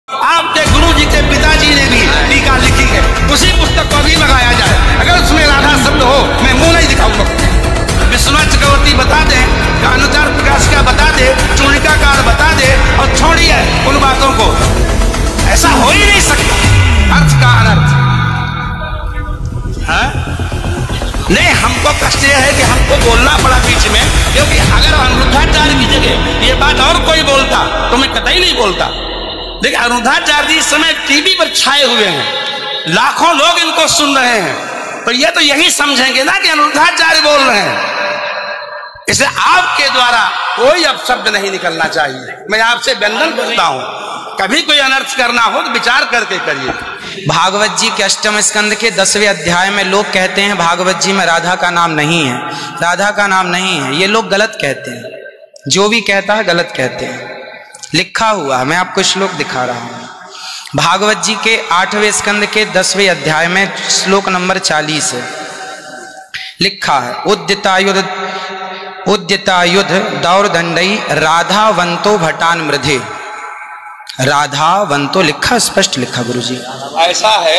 आपके गुरु जी के पिताजी ने भी टीका लिखी है, उसी पुस्तक को भी लगाया जाए। अगर उसमें राधा शब्द हो, मैं मुंह नहीं दिखाऊंगा। विश्वनाथ चक्रवर्ती बता दे, अनुचार प्रकाश का बता दे, चूणिकाकार बता दे, और छोड़िए उन बातों को। ऐसा हो ही नहीं सकता, अर्थ का अनर्थ है। नहीं, हमको कष्ट यह है कि हमको बोलना पड़ा बीच में, क्योंकि अगर अनिरुद्धाचार्य की जगह ये बात और कोई बोलता तो मैं कतई नहीं बोलता। देखिए, अनिरुद्धाचार्य जी इस समय टीवी पर छाए हुए हैं, लाखों लोग इनको सुन रहे हैं, पर ये तो यही समझेंगे ना कि अनिरुद्धाचार्य बोल रहे हैं। इसे आपके द्वारा कोई अपशब्द नहीं निकलना चाहिए। मैं आपसे वंदन करता हूं, कभी कोई अनर्थ करना हो तो विचार करके करिए। भागवत जी के अष्टम स्कंद के 10वें अध्याय में लोग कहते हैं भागवत जी में राधा का नाम नहीं है, राधा का नाम नहीं है। ये लोग गलत कहते हैं, जो भी कहता है गलत कहते हैं। लिखा हुआ है, मैं आपको श्लोक दिखा रहा हूं। भागवत जी के 8वें स्कंद के 10वें अध्याय में श्लोक नंबर 40 है, लिखा है उद्यतायुध दौरदंडई राधावंतो भटान मृधे। राधावंतो लिखा, स्पष्ट लिखा गुरुजी। ऐसा है,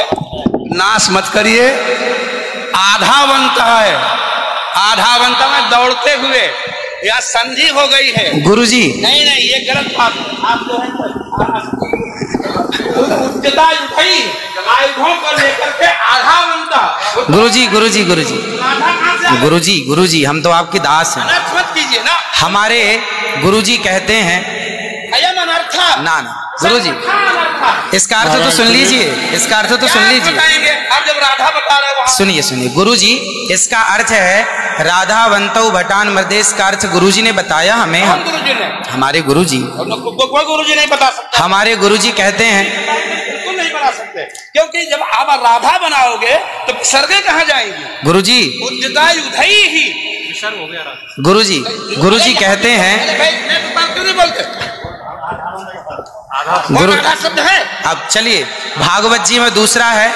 नाश मत करिए। आधावंत है, आधावंत में दौड़ते हुए, या संधि हो गई है गुरुजी। नहीं नहीं, ये गलत बात है। आप जो है आयुधों को लेकर के आधावंत। गुरुजी गुरुजी गुरुजी गुरुजी गुरुजी, हम तो आपके दास हैं, मत कीजिए ना। हमारे गुरुजी कहते हैं ना ना गुरुजी, इसका अर्थ तो सुन लीजिए, इसका अर्थ तो सुन लीजिए। आप जब राधा बता रहे हो, सुनिए सुनिए गुरुजी, इसका अर्थ है राधावंतो भटान मृदेश का अर्थ गुरुजी ने बताया हमें। गुरुजी ने, हमारे गुरुजी, कोई गुरुजी नहीं बता सकता। हमारे गुरुजी कहते हैं बिल्कुल नहीं बना सकते, क्योंकि जब आप राधा बनाओगे तो सर्गे कहाँ जाएंगी गुरुजी? उद्यतायुधई ही विसर्ग हो गया। गुरुजी, गुरुजी कहते हैं क्यों नहीं बोलते? गुरु शब्द है। अब चलिए, भागवत जी में दूसरा है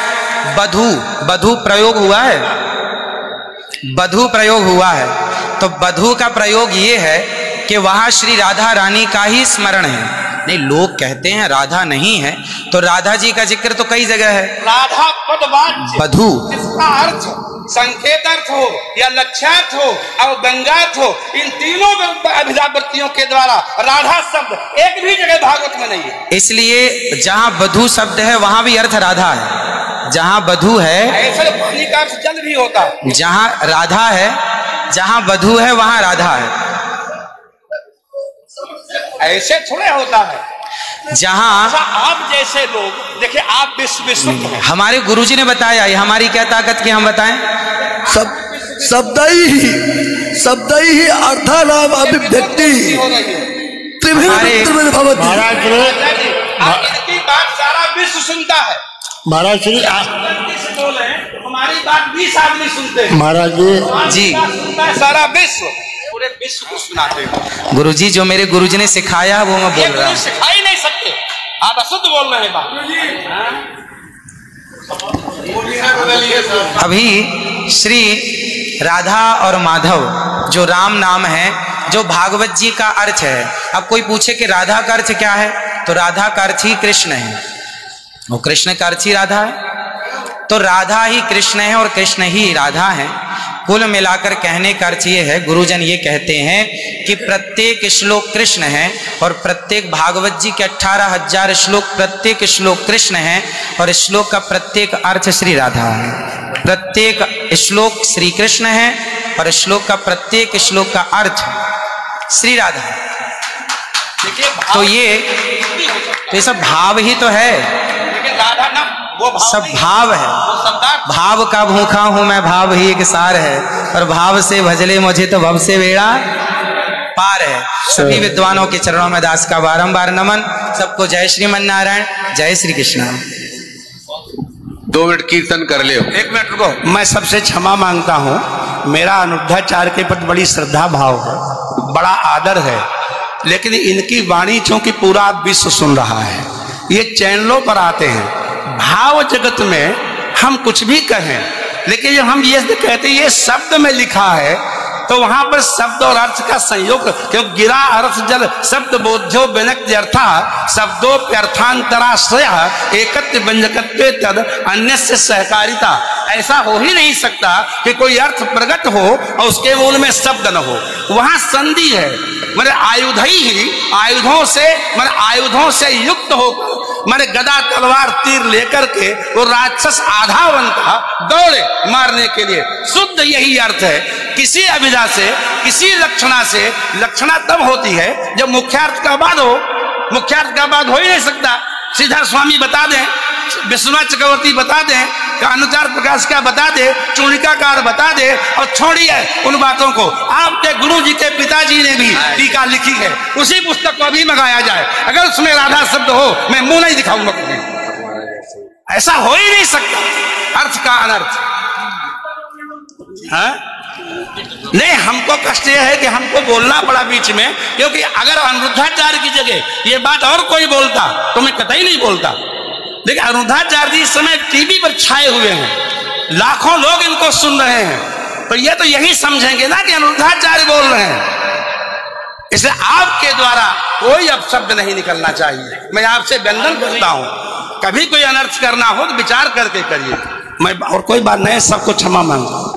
बधू। बधू प्रयोग हुआ है, बधू प्रयोग हुआ है। तो बधू का प्रयोग ये है कि वहां श्री राधा रानी का ही स्मरण है। नहीं, लोग कहते हैं राधा नहीं है, तो राधा जी का जिक्र तो कई जगह है। राधा पदवाच्य बधू, इसका अर्थ संकेत अर्थ हो या लक्ष्यार्थ हो और व्यंग्यार्थ हो, इन तीनों अभिधावृत्तियों के द्वारा राधा शब्द एक भी जगह भागवत में नहीं है। इसलिए जहां बधू शब्द है वहां भी अर्थ राधा है। जहां बधू है, ऐसे पानी का अर्थ जल भी होता है। जहां राधा है, जहां बधू है वहां राधा है। ऐसे थोड़े होता है। जहां आप जैसे लोग देखिए, आप विश्व हमारे गुरुजी ने बताया, ये हमारी क्या ताकत की हम बताएं? शब्द ही अर्थानाम अभिव्यक्ति इनकी बात सारा विश्व सुनता है। महाराज श्री बोले हमारी बात 20 आदमी सुनते हैं। महाराज जी, सारा विश्व, पूरे विश्व को सुनाते हैं। गुरुजी जो मेरे गुरुजी ने सिखाया वो मैं बोल रहा हूँ। सिखा ही नहीं सकते, आप अशुद्ध बोल रहे हैं बात। अभी श्री राधा और माधव जो राम नाम है, जो भागवत जी का अर्थ है। अब कोई पूछे कि राधा का अर्थ क्या है, तो राधा का अर्थ ही कृष्ण है, वो कृष्ण का अर्थ ही राधा है। तो राधा ही कृष्ण है और कृष्ण ही राधा है। कुल मिलाकर कहने का अर्थ ये है, गुरुजन ये कहते हैं कि प्रत्येक श्लोक कृष्ण है और प्रत्येक भागवत जी के 18,000 श्लोक, प्रत्येक श्लोक कृष्ण है और श्लोक का प्रत्येक अर्थ श्री राधा है। प्रत्येक श्लोक श्री कृष्ण है और श्लोक का प्रत्येक श्लोक का अर्थ श्री राधा है। तो ये सब भाव ही तो है, सब भाव है। भाव का भूखा हूं मैं, भाव ही एक सार है, और भाव से भजले मुझे तो भव से बेड़ा पार है। सभी विद्वानों के चरणों में दास का बारंबार नमन। सबको जय श्रीमन नारायण, जय श्री कृष्ण। 2 मिनट कीर्तन कर ले। 1 मिनट रुको, मैं सबसे क्षमा मांगता हूं। मेरा अनिरुद्धाचार्य के प्रति बड़ी श्रद्धा भाव है, बड़ा आदर है, लेकिन इनकी वाणी चूंकि पूरा विश्व सुन रहा है, ये चैनलों पर आते हैं। भाव जगत में हम कुछ भी कहें, लेकिन जब हम ये कहते हैं ये शब्द में लिखा है, तो वहां पर शब्द और अर्थ का संयोग, क्योंकि गिरा अर्थ जल शब्द बोध्यो व्यनक्ति अर्था शब्दोप्यर्थांतराश्रय एकत्व व्यंजकत्वे तद अन्य से सहकारिता। ऐसा हो ही नहीं सकता कि कोई अर्थ प्रकट हो और उसके मूल में शब्द न हो। वहां संधि है, मैंने आयुध ही आयुधों से युक्त होकर मैंने गदा तलवार तीर लेकर के वो राक्षस आधावन था दौड़े मारने के लिए। शुद्ध यही अर्थ है। किसी अभिधा से, किसी लक्षणा से, लक्षणा तब होती है जब मुख्यार्थ का बाद हो। मुख्यार्थ का बाद हो ही नहीं सकता। श्रीधर स्वामी बता दें, विश्वनाथ चक्रवर्ती बता दें, अनुचार प्रकाश का बता दे, चूड़िकाकार बता दे, और छोड़िए उन बातों को। आपके गुरु जी के पिताजी ने भी टीका लिखी है, उसी पुस्तक को भी मंगाया जाए। अगर उसमें राधा शब्द हो, मैं मुंह नहीं दिखाऊंगा कभी। ऐसा हो ही नहीं सकता अर्थ का अनर्थ। हाँ? नहीं, हमको कष्ट यह है कि हमको बोलना पड़ा बीच में, क्योंकि अगर अनिरुद्धाचार्य की जगह ये बात और कोई बोलता तो मैं कतई नहीं बोलता। देखिए, अनिरुद्धाचार्य जी इस समय टीवी पर छाए हुए हैं, लाखों लोग इनको सुन रहे हैं, तो ये तो यही समझेंगे ना कि अनिरुद्धाचार्य बोल रहे हैं। इसलिए आपके द्वारा कोई अपशब्द नहीं निकलना चाहिए। मैं आपसे वंदन करता हूं, कभी कोई अनर्थ करना हो तो विचार करके करिए। मैं और कोई बात नहीं, सबको क्षमा मांगता हूं।